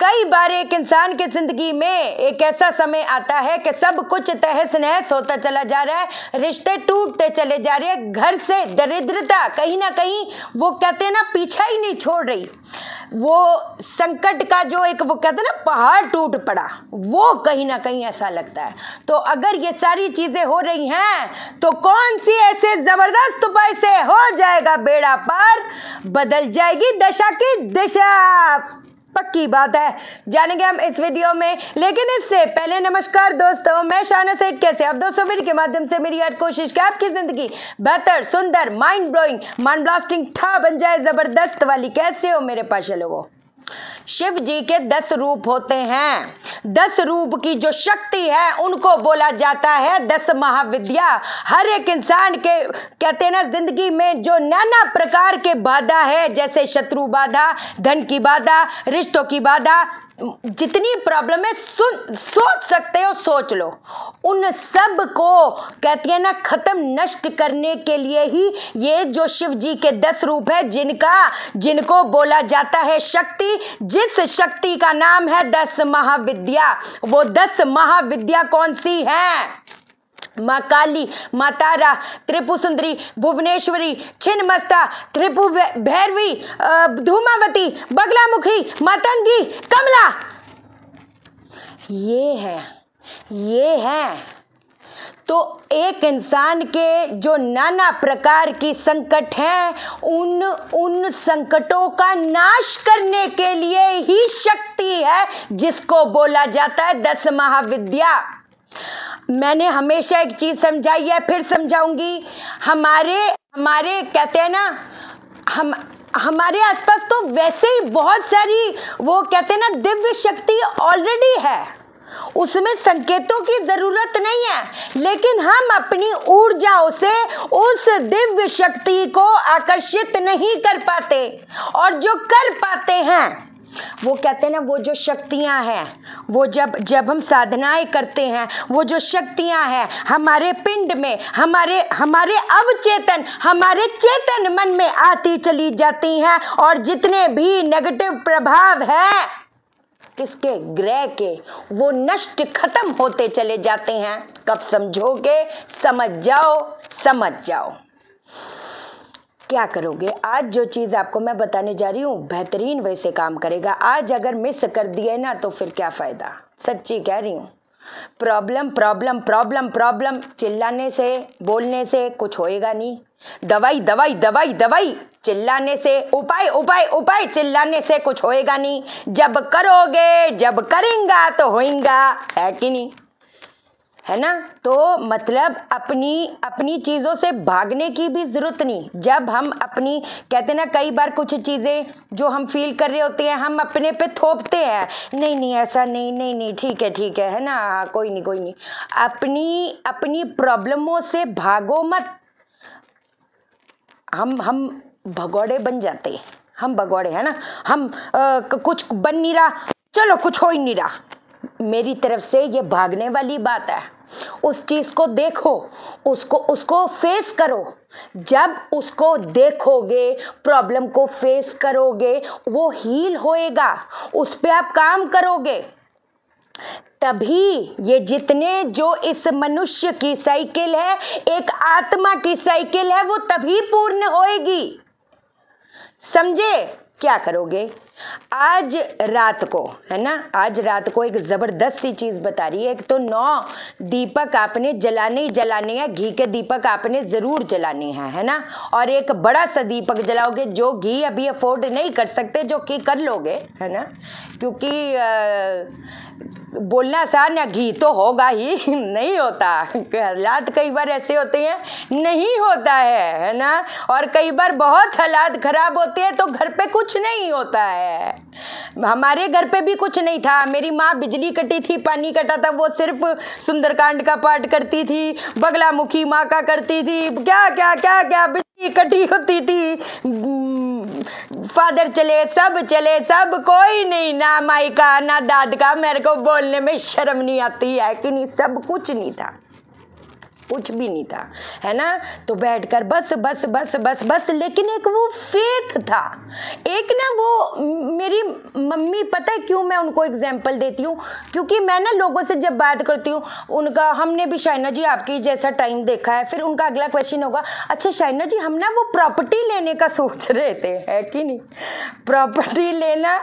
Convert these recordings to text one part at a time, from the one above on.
कई बार एक इंसान की जिंदगी में एक ऐसा समय आता है कि सब कुछ तहस नहस होता चला जा रहा है, रिश्ते टूटते चले जा रहे हैं, घर से दरिद्रता कहीं ना कहीं वो कहते हैं ना पीछा ही नहीं छोड़ रही। वो संकट का जो एक वो कहते हैं ना पहाड़ टूट पड़ा, वो कहीं ना कहीं ऐसा लगता है। तो अगर ये सारी चीजें हो रही हैं तो कौन सी ऐसे जबरदस्त उपाय से हो जाएगा बेड़ा पार, बदल जाएगी दशा की दिशा। पक्की बात है, जानेंगे हम इस वीडियो में। लेकिन इससे पहले नमस्कार दोस्तों, मैं शाना सेठ। कैसे आप दोस्तों? वीडियो के माध्यम से मेरी हर कोशिश कि आपकी जिंदगी बेहतर, सुंदर, माइंड ब्लोइंग, माइंड ब्लास्टिंग ठा बन जाए, जबरदस्त वाली। कैसे हो मेरे पाशा लोगों? शिव जी के 10 रूप होते हैं। 10 रूप की जो शक्ति है उनको बोला जाता है 10 महाविद्या। हर एक इंसान के कहते हैं ना जिंदगी में जो नाना प्रकार के बाधा है, जैसे शत्रु बाधा, धन की बाधा, रिश्तों की बाधा, जितनी प्रॉब्लम है सोच सकते हो, सोच लो। उन सब को कहती है ना खत्म नष्ट करने के लिए ही ये जो शिव जी के 10 रूप है, जिनको बोला जाता है शक्ति, जिस शक्ति का नाम है 10 महाविद्या। वो 10 महाविद्या कौन सी हैं? माँ काली, माँ तारा, त्रिपुर सुंदरी, भुवनेश्वरी, छिन्नमस्ता, त्रिपुर भैरवी, धूमावती, बगलामुखी, मातंगी, कमला। ये है। तो एक इंसान के जो नाना प्रकार की संकट हैं, उन संकटों का नाश करने के लिए ही शक्ति है जिसको बोला जाता है 10 महाविद्या। मैंने हमेशा एक चीज समझाई है, फिर समझाऊंगी। हमारे कहते हैं ना हमारे आसपास तो वैसे ही बहुत सारी वो कहते हैं ना दिव्य शक्ति ऑलरेडी है, उसमें संकेतों की जरूरत नहीं है। लेकिन हम अपनी ऊर्जाओं से उस दिव्य शक्ति को आकर्षित नहीं कर पाते, और जो कर पाते हैं वो कहते हैं ना वो जो शक्तियां हैं, वो जब हम साधनाएं करते हैं, वो जो शक्तियां हैं हमारे पिंड में, हमारे अवचेतन, हमारे चेतन मन में आती चली जाती हैं। और जितने भी नेगेटिव प्रभाव हैं किसके, ग्रह के, वो नष्ट खत्म होते चले जाते हैं। कब समझोगे? समझ जाओ। क्या करोगे? आज जो चीज आपको मैं बताने जा रही हूँ बेहतरीन वैसे काम करेगा। आज अगर मिस कर दिए ना तो फिर क्या फायदा, सच्ची कह रही हूँ। प्रॉब्लम चिल्लाने से, बोलने से कुछ होएगा नहीं। दवाई चिल्लाने से, उपाय चिल्लाने से कुछ होएगा नहीं। जब करेंगा तो होएगा, है कि नहीं? है ना? तो मतलब अपनी चीजों से भागने की भी जरूरत नहीं। जब हम अपनी कहते ना कई बार कुछ चीजें जो हम फील कर रहे होते हैं हम अपने पे थोपते हैं, नहीं ऐसा नहीं, ठीक है ना, कोई नहीं। अपनी प्रॉब्लमों से भागो मत। हम भगोड़े बन जाते, हम भगोड़े है ना, हम कुछ बन नहीं रहा, चलो कुछ हो ही नहीं रहा। मेरी तरफ से ये भागने वाली बात है। उस चीज को देखो, उसको फेस करो। जब उसको देखोगे, प्रॉब्लम को फेस करोगे, वो हील होएगा, उस पे आप काम करोगे, तभी ये जितने जो इस मनुष्य की साइकिल है, एक आत्मा की साइकिल है, वो तभी पूर्ण होएगी। समझे? क्या करोगे? आज रात को है ना, आज रात को एक जबरदस्त सी चीज बता रही है। एक तो 9 दीपक आपने जलाने ही जलाने हैं, घी के दीपक आपने जरूर जलाने हैं, है ना। और एक बड़ा सा दीपक जलाओगे, जो घी अभी अफोर्ड नहीं कर सकते, जो कि कर लोगे, है ना, क्योंकि बोलना आसान है, घी तो होगा ही, नहीं होता। हालात कई बार ऐसे होते हैं नहीं होता है ना। और कई बार बहुत हालात खराब होते हैं तो घर पे कुछ नहीं होता है। हमारे घर पे भी कुछ नहीं था। मेरी माँ बिजली कटी थी, पानी कटा था, वो सिर्फ सुंदरकांड का पाठ करती थी, बगलामुखी माँ का करती थी, क्या बिजली कटी होती थी, फादर चले, सब कोई नहीं, ना माई का ना दाद का। मेरे को बोलने में शर्म नहीं आती है कि नहीं, सब कुछ नहीं था। कुछ भी नहीं था, है ना। तो बैठकर बस बस बस बस बस, लेकिन एक वो फेथ था, एक ना वो मेरी मम्मी, पता है क्यों मैं उनको एग्जाम्पल देती हूँ, क्योंकि मैं ना लोगों से जब बात करती हूँ उनका, हमने भी शाइना जी आपकी जैसा टाइम देखा है, फिर उनका अगला क्वेश्चन होगा, अच्छा शाइना जी हम ना वो प्रॉपर्टी लेने का सोच रहे थे, है कि नहीं, प्रॉपर्टी लेना,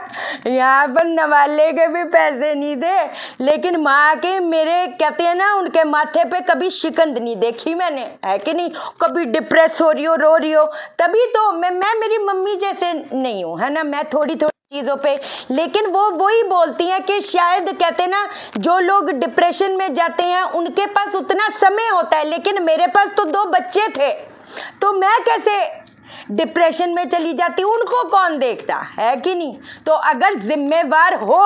यहाँ पर नवाले के भी पैसे नहीं दे, लेकिन माँ के मेरे कहते हैं ना उनके माथे पे कभी शिकंद नहीं देखी मैंने, है कि नहीं, कभी डिप्रेस हो रही हो, रो रही हो, तभी तो मैं मेरी मम्मी जैसे नहीं हूँ, है ना, मैं थोड़ी चीज़ों पे, लेकिन वो वही बोलती हैं कि शायद कहते हैं ना जो लोग डिप्रेशन में जाते हैं उनके पास उतना समय होता है, लेकिन मेरे पास तो 2 बच्चे थे, तो मैं कैसे डिप्रेशन में चली जाती, उनको कौन देखता, है कि नहीं। तो अगर जिम्मेवार हो,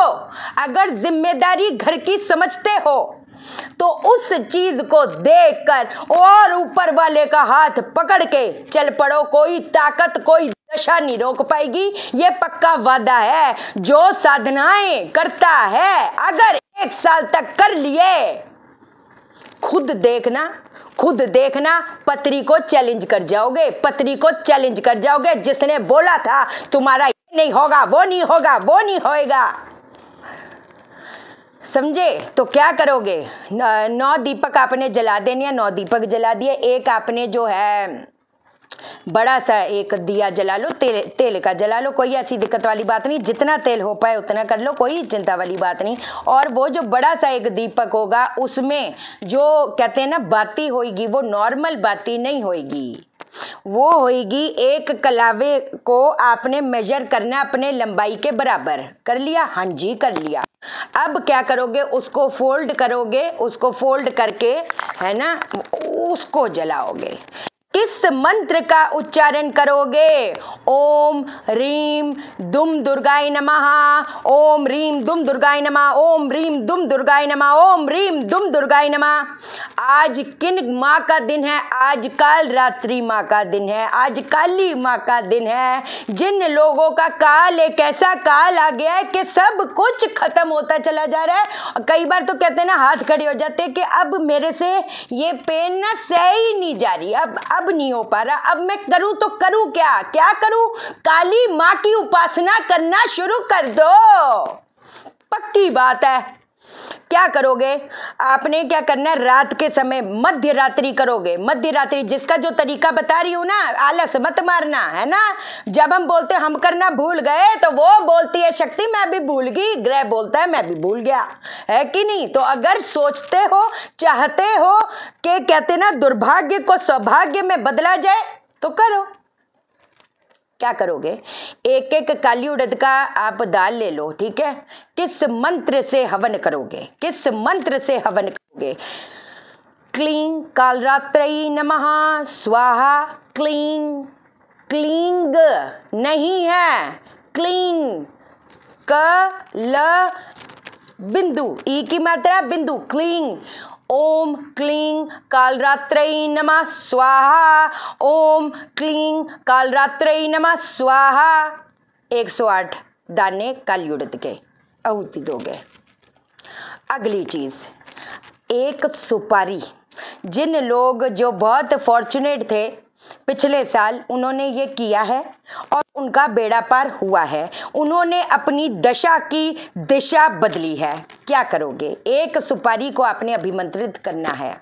अगर जिम्मेदारी घर की समझते हो, तो उस चीज को देखकर और ऊपर वाले का हाथ पकड़ के चल पड़ो, कोई ताकत कोई दशा नहीं रोक पाएगी, ये पक्का वादा है। जो साधनाएं करता है अगर 1 साल तक कर लिए, खुद देखना पत्री को चैलेंज कर जाओगे, पत्री को चैलेंज कर जाओगे, जिसने बोला था तुम्हारा ये नहीं होगा, वो नहीं होगा, वो नहीं होएगा, समझे। तो क्या करोगे, 9 दीपक आपने जला देने, 9 दीपक जला दिए, एक आपने जो है बड़ा सा एक दिया जला लो, तेल का जला लो, कोई ऐसी दिक्कत वाली बात नहीं, जितना तेल हो पाए उतना कर लो, कोई चिंता वाली बात नहीं। और वो जो बड़ा सा एक दीपक होगा उसमें जो कहते हैं ना बाती होगी, वो नॉर्मल बाती नहीं होगी, वो होगी एक कलावे को आपने मेजर करना अपने लंबाई के बराबर, कर लिया, हाँ जी कर लिया। अब क्या करोगे, उसको फोल्ड करोगे, उसको फोल्ड करके, है ना, उसको जलाओगे। किस मंत्र का उच्चारण करोगे, ओम रीम दुम दुर्गाय नमः, ओम रीम दुम दुर्गाय नमः, ओम रीम दुम दुर्गाय नमः, ओम रीम दुम दुर्गाय नमः। आज किन माँ का दिन है, आज काल रात्रि माँ का दिन है, आज काली माँ का दिन है। जिन लोगों का काल एक ऐसा काल आ गया है कि सब कुछ खत्म होता चला जा रहा है, कई बार तो कहते हैं ना हाथ खड़े हो जाते हैं कि अब मेरे से ये पेन ना सह ही नहीं जा रही, अब नहीं हो पा रहा, अब मैं करूं तो करूं क्या करूं, काली माँ की उपासना करना शुरू कर दो, पक्की बात है। क्या करोगे, आपने क्या करना है, रात के समय मध्य रात्रि करोगे, मध्य रात्रि, जिसका जो तरीका बता रही हूं ना, आलस मत मारना, है ना। जब हम बोलते हम करना भूल गए तो वो बोलती है शक्ति मैं भी भूल गई, ग्रह बोलता है मैं भी भूल गया, है कि नहीं। तो अगर सोचते हो, चाहते हो कि कहते ना दुर्भाग्य को सौभाग्य में बदला जाए, तो करो। क्या करोगे, एक एक काली उड़द का आप दाल ले लो, ठीक है। किस मंत्र से हवन करोगे, किस मंत्र से हवन करोगे, क्लीं कालरात्रि नमः स्वाहा, क्लीं, क्लींग नहीं है, क्लीं, क ल बिंदु, ई की मात्रा बिंदु, क्लीं, ओम क्लीं कालरात्रै नमः स्वाहा, ओम क्लीं कालरात्रै नमः स्वाहा। 108 दाने काली उड़द के आहुति दोगे। अगली चीज, एक सुपारी, जिन लोग जो बहुत फॉर्चुनेट थे पिछले साल, उन्होंने ये किया है और उनका बेड़ा पार हुआ है, उन्होंने अपनी दशा की दिशा बदली है। क्या करोगे, एक सुपारी को आपने अभिमंत्रित करना है।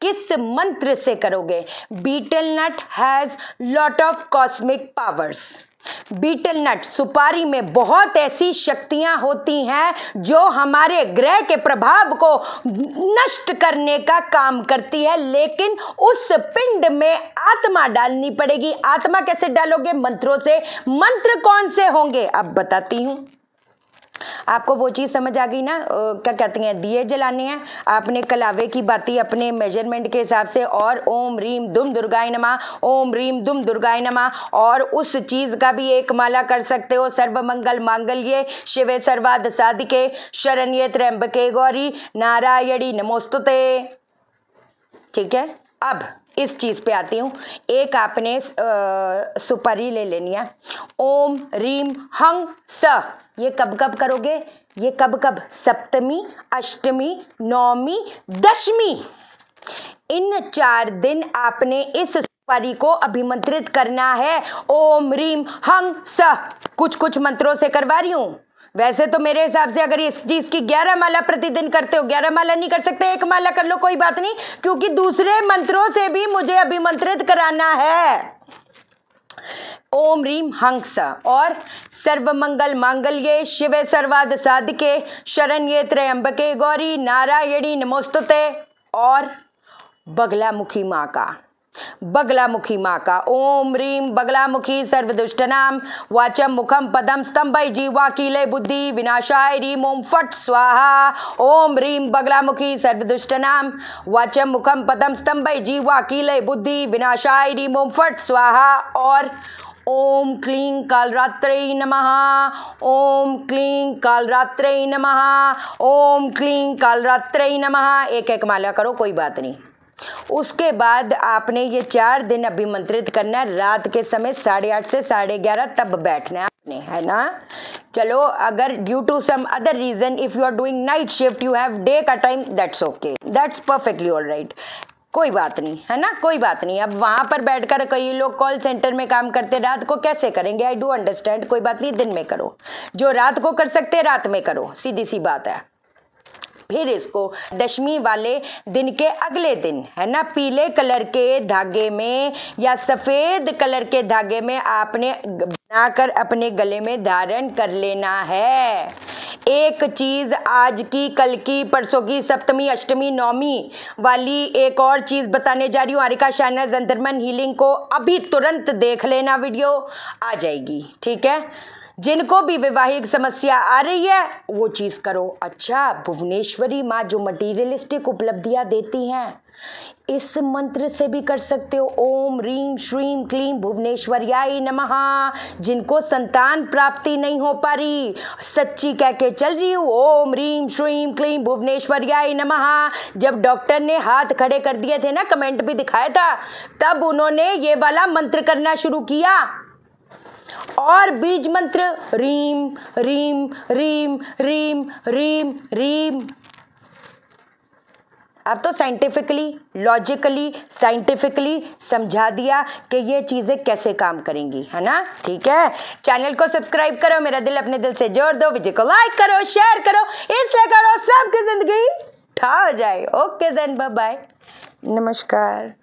किस मंत्र से करोगे, betel nut has lot of cosmic powers. Betel nut, सुपारी में बहुत ऐसी शक्तियां होती हैं जो हमारे ग्रह के प्रभाव को नष्ट करने का काम करती है, लेकिन उस पिंड में आत्मा डालनी पड़ेगी। आत्मा कैसे डालोगे, मंत्रों से। मंत्र कौन से होंगे अब बताती हूं आपको, वो चीज समझ आ गई ना। क्या कहते हैं, दिए जलाने हैं आपने, कलावे की बाती अपने मेजरमेंट के हिसाब से, और ओम रीम दुम दुर्गाय नमः, ओम रीम दुम दुर्गाय नमः। और उस चीज का भी एक माला कर सकते हो, सर्वमंगल मांगल्ये शिवे सर्वार्थ साधिके शरण्ये त्र्यंबके गौरी नारायणी नमोस्तुते। ठीक है, अब इस चीज पे आती हूँ। एक आपने सुपारी ले लेनी है, ओम रीम हंग स। ये कब कब करोगे, ये कब कब, सप्तमी, अष्टमी, नौमी, दशमी, इन 4 दिन आपने इस सुपारी को अभिमंत्रित करना है। ओम रीम हंग स। कुछ कुछ मंत्रों से करवा रही हूं। वैसे तो मेरे हिसाब से अगर इस चीज की 11 माला प्रतिदिन करते हो, 11 माला नहीं कर सकते, 1 माला कर लो, कोई बात नहीं, क्योंकि दूसरे मंत्रों से भी मुझे अभिमंत्रित कराना है। ओम रीम हंग स। और सर्वमंगल मांगल्ये शिवे सर्वार्थ साधिके शरण्ये त्र्यंबके गौरी नारायणी नमोस्तुते। और बगलामुखी माँ का, बगलामुखी माँ का ओम रीम बगलामुखी सर्वदुष्टनाम वाचम मुखम पदम स्तंभय जीवा कीले बुद्धि विनाशाय रीम ओम फट स्वाहा। ओम रीम बगलामुखी सर्वदुष्टनाम वाचम मुखम पदम स्तंभय जीवा कीले बुद्धि विनाशाय रीम ओम फट स्वाहा। और ओम क्लीं कालरात्रै नमः। ओम क्लीं कालरात्रै नमः। ओम क्लीं कालरात्रै नमः। एक माला करो, कोई बात नहीं। उसके बाद आपने ये 4 दिन अभिमंत्रित करना है। रात के समय 8:30 से 11:30 तब बैठना है आपने, है ना। चलो, अगर due to some other reason if you are doing night shift you have day का time, that's okay, that's perfectly alright, कोई बात नहीं, है ना, कोई बात नहीं। अब वहां पर बैठकर कई लोग कॉल सेंटर में काम करते, रात को कैसे करेंगे, आई डू अंडरस्टैंड, कोई बात नहीं, दिन में करो। जो रात को कर सकते रात में करो, सीधी सी बात है। फिर इसको दशमी वाले दिन के अगले दिन, है ना, पीले कलर के धागे में या सफेद कलर के धागे में आपने बनाकर अपने गले में धारण कर लेना है। एक चीज आज की, कल की, परसों की, सप्तमी, अष्टमी, नौमी वाली एक और चीज बताने जा रही हूँ। आरिका शाना जंतरमन हीलिंग को अभी तुरंत देख लेना, वीडियो आ जाएगी, ठीक है। जिनको भी वैवाहिक समस्या आ रही है वो चीज करो। अच्छा, भुवनेश्वरी माँ जो मटीरियलिस्टिक उपलब्धियां देती हैं, इस मंत्र से भी कर सकते हो। ओम रीम श्रीम क्लीम भुवनेश्वर्याय नमः। जिनको संतान प्राप्ति नहीं हो पा रही, सच्ची कह के चल रही हूँ, ओम रीम श्रीम क्लीम भुवनेश्वर्याय नमः। जब डॉक्टर ने हाथ खड़े कर दिए थे ना, कमेंट भी दिखाया था, तब उन्होंने ये वाला मंत्र करना शुरू किया। और बीज मंत्र रीम रीम रीम रीम रीम रीम। अब तो साइंटिफिकली, लॉजिकली, साइंटिफिकली समझा दिया कि ये चीजें कैसे काम करेंगी, है ना, ठीक है। चैनल को सब्सक्राइब करो, मेरा दिल अपने दिल से जोड़ दो, वीडियो को लाइक करो, शेयर करो, इसलिए करो सबकी जिंदगी ठा हो जाए। ओके देन, बाय बाय, नमस्कार।